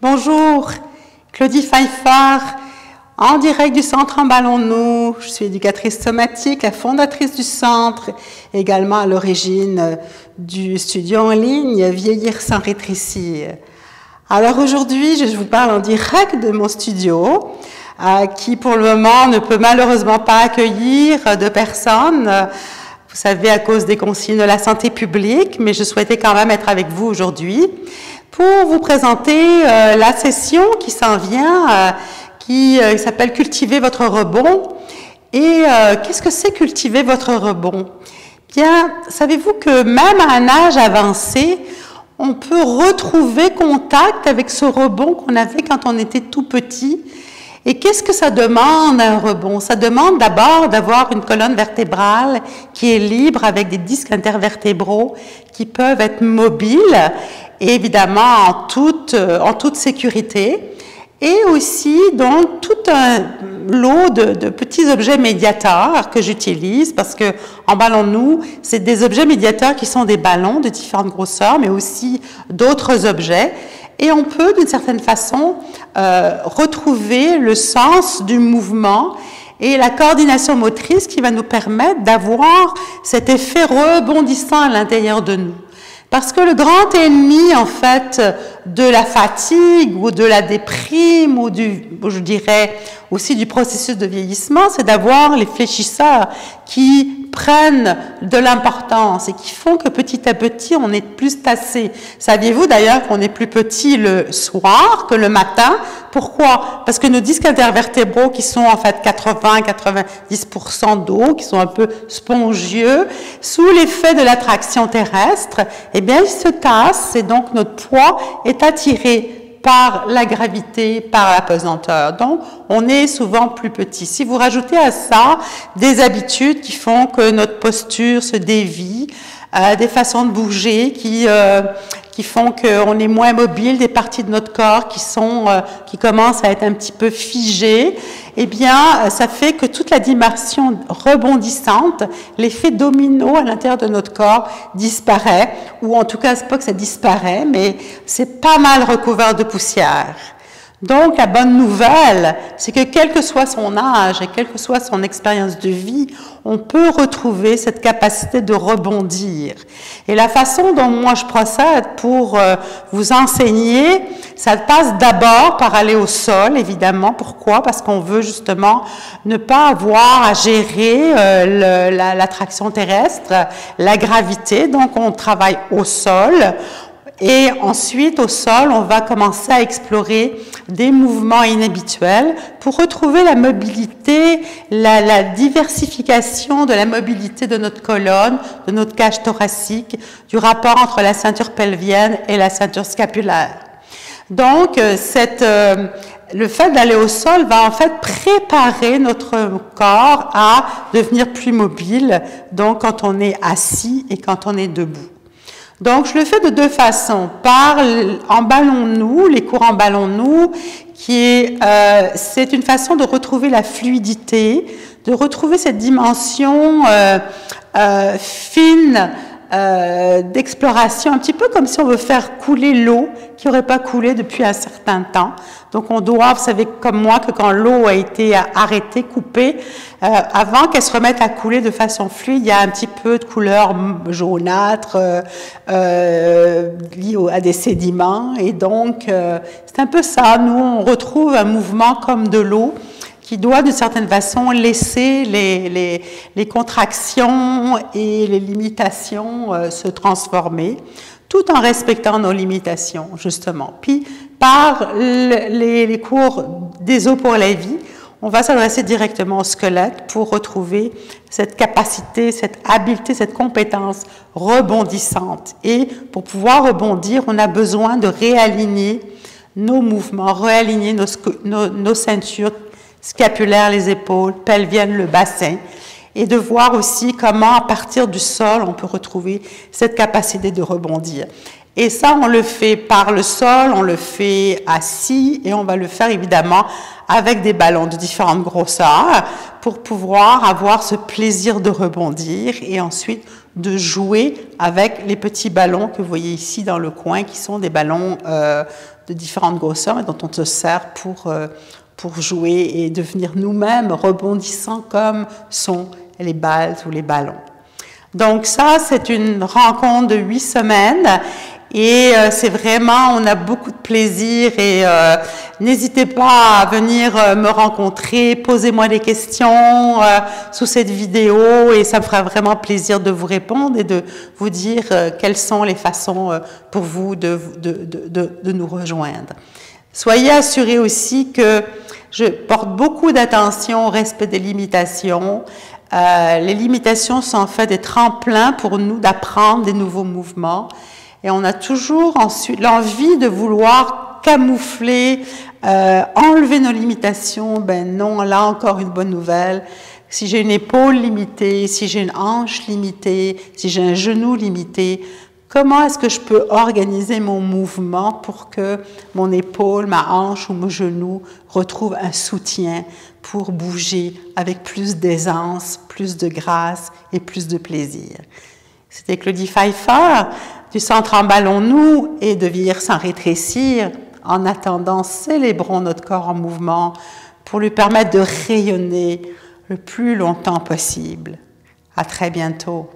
Bonjour, Claudie Pfeiffer, en direct du centre Emballons-nous. Je suis éducatrice somatique, la fondatrice du centre, également à l'origine du studio en ligne Vieillir sans rétrécir. Alors aujourd'hui, je vous parle en direct de mon studio, qui pour le moment ne peut malheureusement pas accueillir de personnes, vous savez, à cause des consignes de la santé publique, mais je souhaitais quand même être avec vous aujourd'hui pour vous présenter la session qui s'en vient, qui s'appelle « Cultiver votre rebond ». Et qu'est-ce que c'est cultiver votre rebond? Bien, savez-vous que même à un âge avancé, on peut retrouver contact avec ce rebond qu'on avait quand on était tout petit. Et qu'est-ce que ça demande, un rebond? Ça demande d'abord d'avoir une colonne vertébrale qui est libre avec des disques intervertébraux qui peuvent être mobiles, et évidemment en toute sécurité. Et aussi, donc, tout un lot de petits objets médiateurs que j'utilise parce que, Emballons-nous, c'est des objets médiateurs qui sont des ballons de différentes grosseurs, mais aussi d'autres objets. Et on peut, d'une certaine façon, retrouver le sens du mouvement et la coordination motrice qui va nous permettre d'avoir cet effet rebondissant à l'intérieur de nous. Parce que le grand ennemi, en fait, de la fatigue ou de la déprime ou je dirais aussi du processus de vieillissement, c'est d'avoir les fléchisseurs qui prennent de l'importance et qui font que petit à petit, on est plus tassé. Saviez-vous d'ailleurs qu'on est plus petit le soir que le matin? Pourquoi? Parce que nos disques intervertébraux qui sont en fait 80-90% d'eau, qui sont un peu spongieux, sous l'effet de l'attraction terrestre, eh bien, ils se tassent et donc notre poids est attiré par la gravité, par la pesanteur. Donc, on est souvent plus petit. Si vous rajoutez à ça des habitudes qui font que notre posture se dévie, des façons de bouger qui font qu'on est moins mobile, des parties de notre corps qui commencent à être un petit peu figées, eh bien, ça fait que toute la dimension rebondissante, l'effet domino à l'intérieur de notre corps disparaît, ou en tout cas, c'est pas que ça disparaît, mais c'est pas mal recouvert de poussière. Donc, la bonne nouvelle, c'est que quel que soit son âge et quelle que soit son expérience de vie, on peut retrouver cette capacité de rebondir. Et la façon dont moi je procède pour vous enseigner, ça passe d'abord par aller au sol, évidemment. Pourquoi? Parce qu'on veut justement ne pas avoir à gérer l'attraction terrestre, la gravité. Donc, on travaille au sol. Et ensuite, au sol, on va commencer à explorer des mouvements inhabituels pour retrouver la mobilité, la diversification de la mobilité de notre colonne, de notre cage thoracique, du rapport entre la ceinture pelvienne et la ceinture scapulaire. Donc, le fait d'aller au sol va en fait préparer notre corps à devenir plus mobile, donc quand on est assis et quand on est debout. Donc, je le fais de deux façons. Par Emballons-nous, les cours Emballons-nous, c'est une façon de retrouver la fluidité, de retrouver cette dimension fine d'exploration, un petit peu comme si on veut faire couler l'eau qui n'aurait pas coulé depuis un certain temps. Donc, on doit, vous savez comme moi, que quand l'eau a été arrêtée, coupée, avant qu'elle se remette à couler de façon fluide, il y a un petit peu de couleur jaunâtre liée à des sédiments. Et donc, c'est un peu ça. Nous, on retrouve un mouvement comme de l'eau qui doit, d'une certaine façon, laisser les contractions et les limitations se transformer, tout en respectant nos limitations, justement. Puis, par les cours des os pour la vie, on va s'adresser directement au squelette pour retrouver cette capacité, cette habileté, cette compétence rebondissante. Et pour pouvoir rebondir, on a besoin de réaligner nos mouvements, réaligner nos ceintures scapulaires, les épaules, pelviennes, le bassin, et de voir aussi comment, à partir du sol, on peut retrouver cette capacité de rebondir. Et ça, on le fait par le sol, on le fait assis, et on va le faire évidemment avec des ballons de différentes grosseurs pour pouvoir avoir ce plaisir de rebondir et ensuite de jouer avec les petits ballons que vous voyez ici dans le coin, qui sont des ballons de différentes grosseurs et dont on se sert pour jouer et devenir nous-mêmes rebondissants comme sont les balles ou les ballons. Donc ça, c'est une rencontre de 8 semaines et c'est vraiment, on a beaucoup de plaisir et n'hésitez pas à venir me rencontrer, posez-moi des questions sous cette vidéo et ça me fera vraiment plaisir de vous répondre et de vous dire quelles sont les façons pour vous de nous rejoindre. Soyez assurés aussi que je porte beaucoup d'attention au respect des limitations. Les limitations sont en fait des tremplins pour nous d'apprendre des nouveaux mouvements. Et on a toujours ensuite l'envie de vouloir camoufler, enlever nos limitations. Ben non, là encore une bonne nouvelle. Si j'ai une épaule limitée, si j'ai une hanche limitée, si j'ai un genou limité, comment est-ce que je peux organiser mon mouvement pour que mon épaule, ma hanche ou mon genou retrouvent un soutien pour bouger avec plus d'aisance, plus de grâce et plus de plaisir? C'était Claudie Pfeiffer du Centre Emballons-nous et de Vieillir sans rétrécir. En attendant, célébrons notre corps en mouvement pour lui permettre de rayonner le plus longtemps possible. À très bientôt.